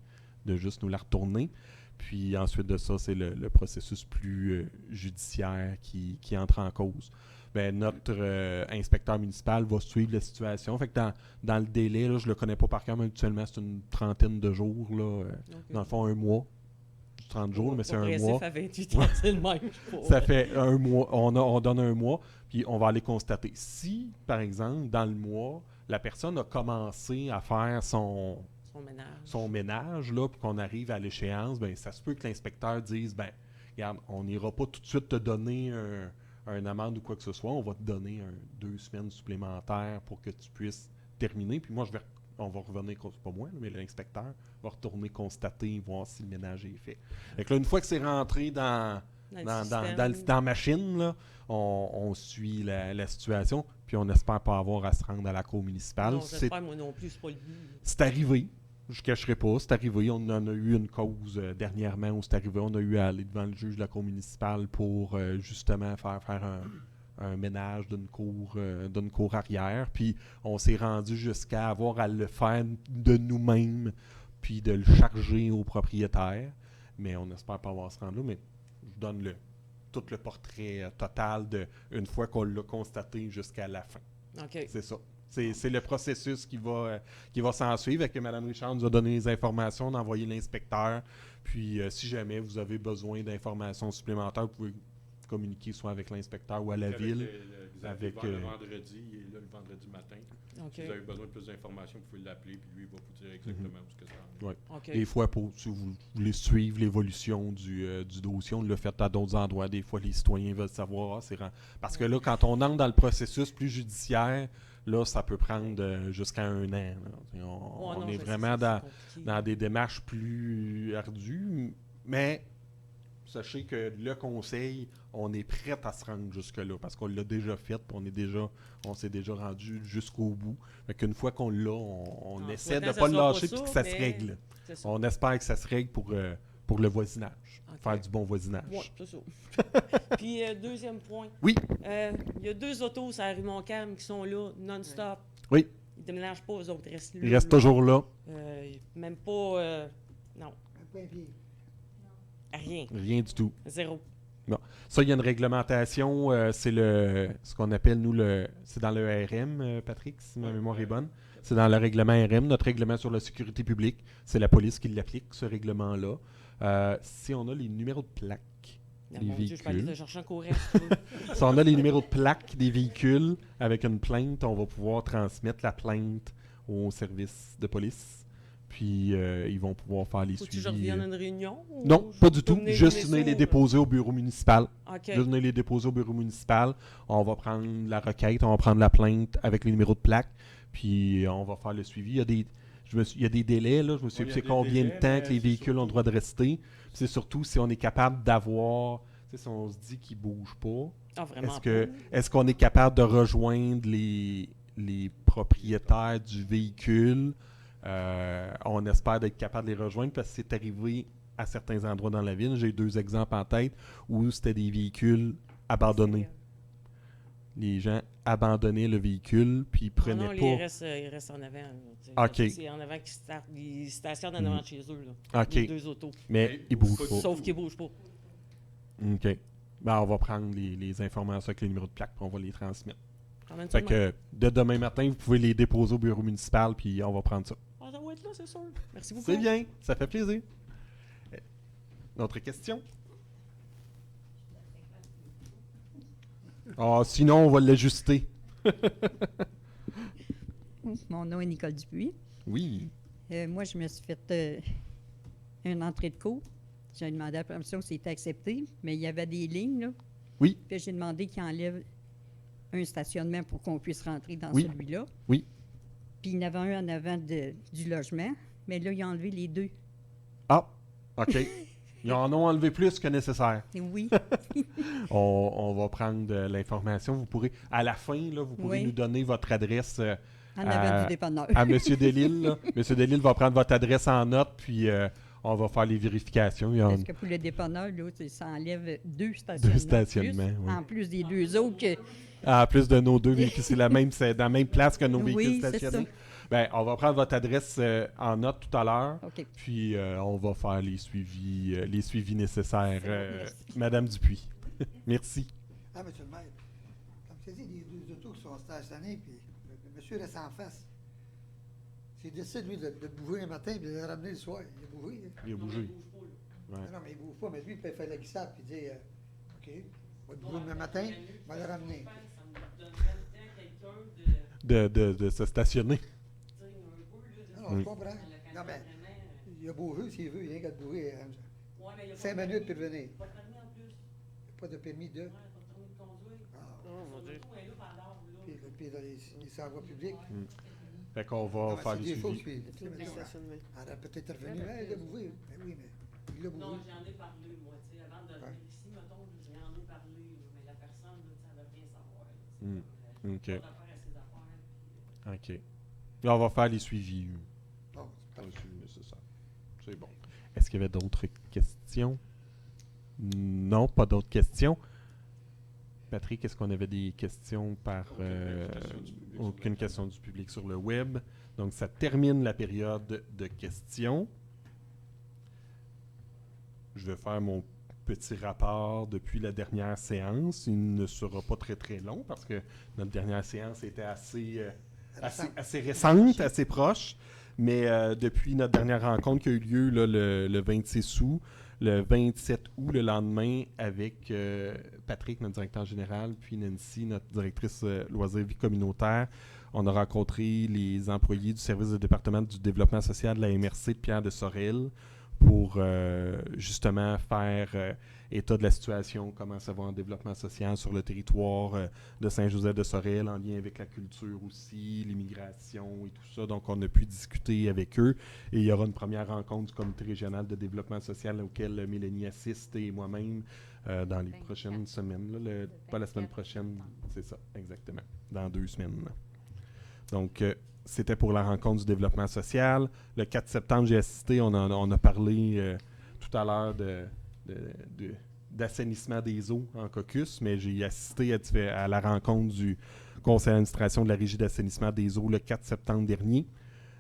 de juste nous la retourner. Puis ensuite de ça, c'est le processus plus judiciaire qui entre en cause. Ben, notre inspecteur municipal va suivre la situation. Fait que dans le délai, là, je ne le connais pas par cœur, mais actuellement, c'est une trentaine de jours. Là, dans le fond, un mois. 30 jours, mais c'est un mois. À 28 ans, c'est le même. Ça fait un mois. On donne un mois, puis on va aller constater. Si, par exemple, dans le mois, la personne a commencé à faire son ménage là, puis qu'on arrive à l'échéance, ben ça se peut que l'inspecteur dise, ben regarde, on n'ira pas tout de suite te donner un amende ou quoi que ce soit, on va te donner 2 semaines supplémentaires pour que tu puisses terminer. Puis moi, on va revenir, c'est pas moi, mais l'inspecteur va retourner constater, voir si le ménage est fait. Fait que là, une fois que c'est rentré dans la machine, là, on suit la situation, puis on n'espère pas avoir à se rendre à la cour municipale. Non, j'espère, moi non plus, c'est pas le but. C'est arrivé. Je ne cacherai pas, c'est arrivé. On en a eu une cause dernièrement où c'est arrivé. On a eu à aller devant le juge de la cour municipale pour justement faire un ménage d'une cour arrière. Puis on s'est rendu jusqu'à avoir à le faire de nous-mêmes, puis de le charger au propriétaire. Mais on n'espère pas avoir à se rendre là. Mais je donne tout le portrait total une fois qu'on l'a constaté jusqu'à la fin. OK. C'est ça. C'est le processus qui va s'en suivre. Et que Mme Richard nous a donné les informations, d'envoyer l'inspecteur. Puis, si jamais vous avez besoin d'informations supplémentaires, vous pouvez communiquer soit avec l'inspecteur ou à la ville. Le vendredi, il est là le vendredi matin. Okay. Si vous avez besoin de plus d'informations, vous pouvez l'appeler, puis lui, il va vous dire exactement où ce que ça en est. Ouais. Okay. Des fois, si vous voulez suivre l'évolution du dossier, on l'a fait à d'autres endroits. Des fois, les citoyens veulent savoir. Parce que là, quand on entre dans le processus plus judiciaire, là, ça peut prendre jusqu'à 1 an. Là. On est vraiment dans des démarches plus ardues, mais sachez que le conseil, on est prêt à se rendre jusque-là parce qu'on l'a déjà fait, on s'est déjà rendu jusqu'au bout. Fait qu'une fois qu'on l'a, on essaie de ne pas le lâcher et que ça se règle. On espère que ça se règle pour le voisinage. Okay. Faire du bon voisinage. Oui, c'est ça. Puis, deuxième point. Oui. Il y a 2 autos sur la rue Montcalm qui sont là, non-stop. Oui. Ils ne déménagent pas, eux autres. Ils restent toujours là. Même pas... non. Rien. Rien du tout. 0. Non. Ça, il y a une réglementation. C'est ce qu'on appelle, nous, c'est dans le RM, Patrick, si ma mémoire est bonne. C'est dans le règlement RM, notre règlement sur la sécurité publique. C'est la police qui l'applique, ce règlement-là. Si on a les numéros de plaque des véhicules. Dieu, je peux aller te chercher en courant. Si on a les numéros de plaque des véhicules avec une plainte, on va pouvoir transmettre la plainte au service de police. Puis ils vont pouvoir faire les suivis. Faut que je revienne à une réunion? Non, pas du tout. Juste venir les déposer au bureau municipal. Okay. Juste venir les déposer au bureau municipal. On va prendre la requête, on va prendre la plainte avec les numéros de plaque. Puis on va faire le suivi. Il y a des délais, là. Je me souviens plus c'est combien de temps que les véhicules ont le droit de rester. Puis c'est surtout si on est capable d'avoir... Si on se dit qu'ils ne bougent pas, est-ce qu'on est capable de rejoindre les propriétaires du véhicule? On espère d'être capable de les rejoindre parce que c'est arrivé à certains endroits dans la ville. J'ai 2 exemples en tête où c'était des véhicules abandonnés. les gens abandonnaient le véhicule, puis ils prenaient non, pas... il reste en avant. Là, OK. C'est en avant qu'ils stationnent en avant de chez eux. Là, OK. les 2 autos. Mais ils bougent pas. Sauf qu'ils ne bougent pas. OK. Ben, on va prendre les informations avec les numéros de plaque, puis on va les transmettre. Emmène ça Fait que de demain matin, vous pouvez les déposer au bureau municipal, puis on va prendre ça. Ah, ça va être là, c'est sûr. Merci beaucoup. C'est bien, ça fait plaisir. D'autres questions? Ah, sinon, on va l'ajuster. Mon nom est Nicole Dupuis. Oui. Moi, je me suis fait une entrée de cours. J'ai demandé à la permission si c'était accepté, mais il y avait des lignes, là. Oui. Puis j'ai demandé qu'ils enlèvent un stationnement pour qu'on puisse rentrer dans Oui. celui-là. Oui. Puis il y en avait un en avant du logement, mais là, ils ont enlevé les 2. Ah, OK. Ils en ont enlevé plus que nécessaire. Oui. On va prendre de l'information. Vous pourrez, à la fin, là, vous pourrez Oui. nous donner votre adresse En avant du dépanneur. à M. Delisle. là. M. Delisle va prendre votre adresse en note, puis on va faire les vérifications. Il y a Parce que pour le dépanneur, là, ça enlève 2 stationnements. 2 stationnements, plus, oui. En plus des 2 autres que... En plus de nos 2 véhicules, c'est dans la même place que nos Oui, véhicules c'est stationnés. ça. Ben, on va prendre votre adresse en note tout à l'heure, OK. puis on va faire les suivis nécessaires. Madame Dupuis. Merci. Ah, monsieur le maire, comme tu dis, les 2 autos qui sont stationnés, puis le monsieur reste en face. S'il décide, lui, de bouger un matin et de le ramener le soir, il a bougé. Hein. Il a bougé. Ouais. Non, mais il ne bouge pas, mais lui, il peut faire la glissade puis dire OK, on va te bouger le matin, on va le ramener. De se stationner. Non, je comprends. Non, mais il a bougé s'il veut, il n'y a qu'à te bouger. 5 minutes pour revenir. Pas de permis de. Ah. Oh, mon Dieu. Puis dans les savoirs publics. Fait qu'on va faire les des fois, suivis. Les stationnements. Elle aurait peut-être revenu, mais il a bougé. Mais oui, mais il a bougé. Non, j'en ai parlé, moi, tu sais, avant de venir ici, mettons, j'en ai parlé, mais la personne, là, ça ne veut rien savoir. OK. Pas d'affaires à ses affaires. OK. Là, on va faire les suivis. Bon, c'est Les parfait. suivis nécessaires. C'est bon. Est-ce qu'il y avait d'autres questions? Non, pas d'autres questions. Patrick, est-ce qu'on avait des questions par... aucune question du public sur le web. Donc, ça termine la période de questions. Je vais faire mon petit rapport depuis la dernière séance. Il ne sera pas très, très long parce que notre dernière séance était assez récente, assez proche. Mais depuis notre dernière rencontre qui a eu lieu là, le 26 août, le 27 août, le lendemain, avec Patrick, notre directeur général, puis Nancy, notre directrice loisirs vie communautaire, on a rencontré les employés du service du département du développement social de la MRC de Pierre de Sorel pour justement faire état de la situation, comment ça va en développement social sur le territoire de Saint-Joseph-de-Sorel, en lien avec la culture aussi, l'immigration et tout ça. Donc, on a pu discuter avec eux. Et il y aura une première rencontre du comité régional de développement social auquel Mélanie assiste et moi-même dans les prochaines semaines. Là, pas la semaine prochaine, c'est ça, exactement, dans 2 semaines. Donc, c'était pour la rencontre du développement social. Le 4 septembre, j'ai assisté, on a parlé tout à l'heure d'assainissement des eaux en caucus, mais j'ai assisté à la rencontre du conseil d'administration de la Régie d'assainissement des eaux le 4 septembre dernier.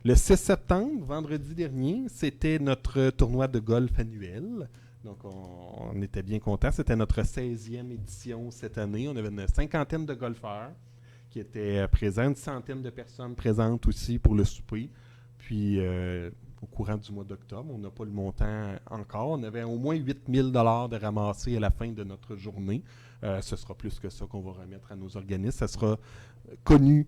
Le 6 septembre, vendredi dernier, c'était notre tournoi de golf annuel. Donc, on était bien contents. C'était notre 16e édition cette année. On avait une 50aine de golfeurs qui étaient présents, une 100aine de personnes présentes aussi pour le souper. Puis, au courant du mois d'octobre, on n'a pas le montant encore. On avait au moins 8 000 $ de ramassés à la fin de notre journée. Ce sera plus que ça qu'on va remettre à nos organismes. Ça sera connu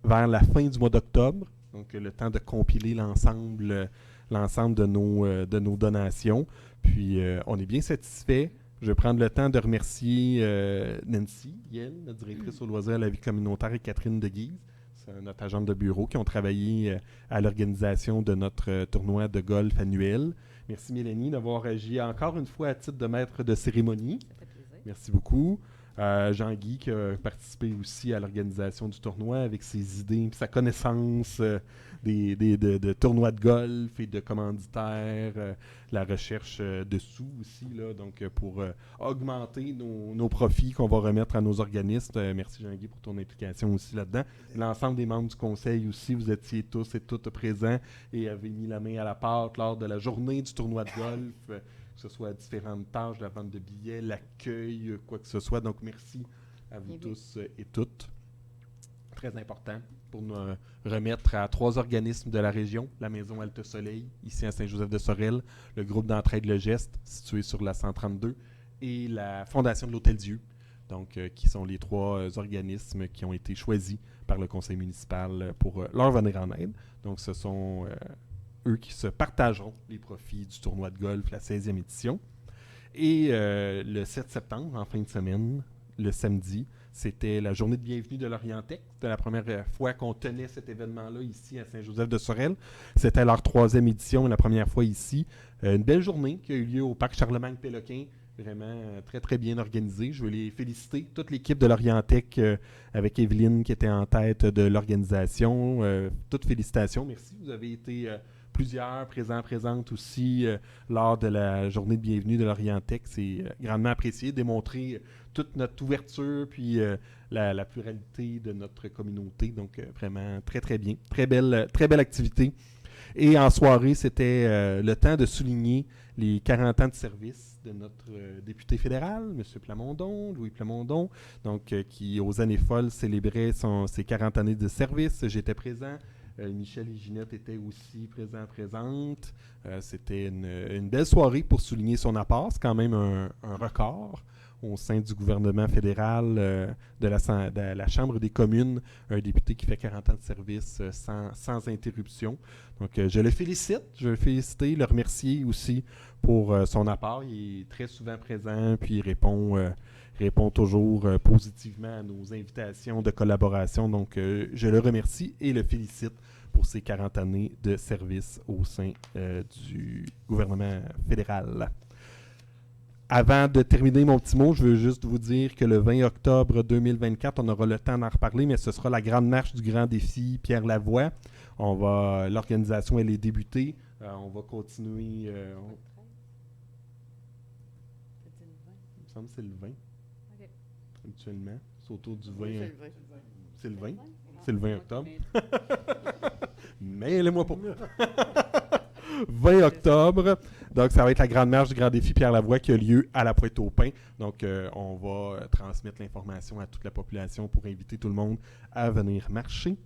vers la fin du mois d'octobre, donc le temps de compiler l'ensemble de nos donations. Puis, on est bien satisfait. Je vais prendre le temps de remercier Nancy Yel, notre directrice au loisir à la vie communautaire, et Catherine Deguise, notre agente de bureau, qui ont travaillé à l'organisation de notre tournoi de golf annuel. Merci Mélanie d'avoir agi encore une fois à titre de maître de cérémonie. Ça fait plaisir. Merci beaucoup. Jean-Guy qui a participé aussi à l'organisation du tournoi avec ses idées, sa connaissance de tournois de golf et de commanditaires, la recherche de sous aussi, là, donc pour augmenter nos profits qu'on va remettre à nos organismes. Merci Jean-Guy pour ton implication aussi là-dedans. L'ensemble des membres du conseil aussi, vous étiez tous et toutes présents et avez mis la main à la pâte lors de la journée du tournoi de golf, que ce soit à différentes tâches, la vente de billets, l'accueil, quoi que ce soit. Donc merci à vous tous et toutes. Très important pour nous remettre à 3 organismes de la région, la Maison Alte Soleil, ici à Saint-Joseph-de-Sorel, le groupe d'entraide Le Geste, situé sur la 132, et la Fondation de l'Hôtel-Dieu, donc qui sont les 3 organismes qui ont été choisis par le conseil municipal pour leur venir en aide. Donc ce sont eux qui se partageront les profits du tournoi de golf, la 16e édition. Et le 7 septembre, en fin de semaine, le samedi, c'était la journée de bienvenue de l'Orientec. C'était la première fois qu'on tenait cet événement-là ici à Saint-Joseph-de-Sorel. C'était leur 3e édition, la première fois ici. Une belle journée qui a eu lieu au parc Charlemagne-Péloquin. Vraiment très, très bien organisée. Je veux les féliciter. Toute l'équipe de l'Orientec avec Evelyne qui était en tête de l'organisation. Toutes félicitations. Merci. Vous avez été plusieurs présentes aussi lors de la journée de bienvenue de l'Orientec. C'est grandement apprécié. Démontrer toute notre ouverture puis la pluralité de notre communauté. Donc, vraiment très, très bien. Très belle activité. Et en soirée, c'était le temps de souligner les 40 ans de service de notre député fédéral, M. Plamondon, Louis Plamondon, donc qui, aux années folles, célébrait ses 40 années de service. J'étais présent. Michel et Ginette étaient aussi présentes. C'était une belle soirée pour souligner son apport. C'est quand même un record au sein du gouvernement fédéral, de la Chambre des communes, un député qui fait 40 ans de service sans interruption. Donc, je le félicite. Je veux le féliciter, le remercier aussi pour son apport. Il est très souvent présent, puis il répond toujours positivement à nos invitations de collaboration. Donc, je le remercie et le félicite pour ses 40 années de service au sein du gouvernement fédéral. Avant de terminer mon petit mot, je veux juste vous dire que le 20 octobre 2024, on aura le temps d'en reparler, mais ce sera la grande marche du grand défi Pierre Lavoie. L'organisation, elle est débutée. On va continuer. Il me semble que c'est le 20. Okay. Habituellement. C'est autour du 20. Oui, c'est le 20. C'est le 20 octobre. Mêlez-moi pas. 20 octobre. Donc, ça va être la grande marche du grand défi Pierre Lavoie qui a lieu à la Pointe-aux-Pins. Donc, on va transmettre l'information à toute la population pour inviter tout le monde à venir marcher.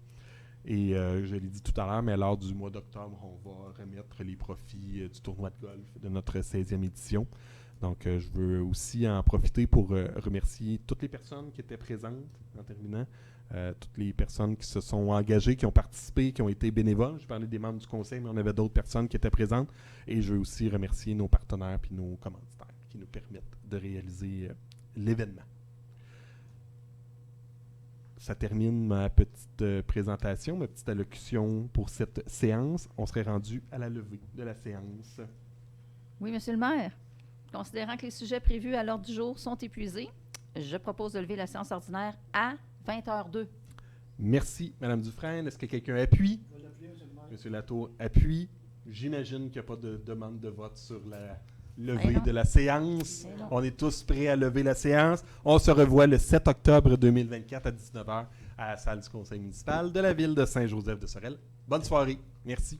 Et je l'ai dit tout à l'heure, mais lors du mois d'octobre, on va remettre les profits du tournoi de golf de notre 16e édition. Donc, je veux aussi en profiter pour remercier toutes les personnes qui étaient présentes en terminant. Toutes les personnes qui se sont engagées, qui ont participé, qui ont été bénévoles. Je parlais des membres du conseil, mais on avait d'autres personnes qui étaient présentes. Et je veux aussi remercier nos partenaires et nos commanditaires qui nous permettent de réaliser l'événement. Ça termine ma petite présentation, ma petite allocution pour cette séance. On serait rendu à la levée de la séance. Oui, Monsieur le maire. Considérant que les sujets prévus à l'ordre du jour sont épuisés, je propose de lever la séance ordinaire à 20h02. Merci, Mme Dufresne. Est-ce que quelqu'un appuie? Monsieur Latour appuie. J'imagine qu'il n'y a pas de demande de vote sur la levée de la séance. On est tous prêts à lever la séance. On se revoit le 7 octobre 2024 à 19h à la salle du conseil municipal de la ville de Saint-Joseph-de-Sorel. Bonne soirée. Merci.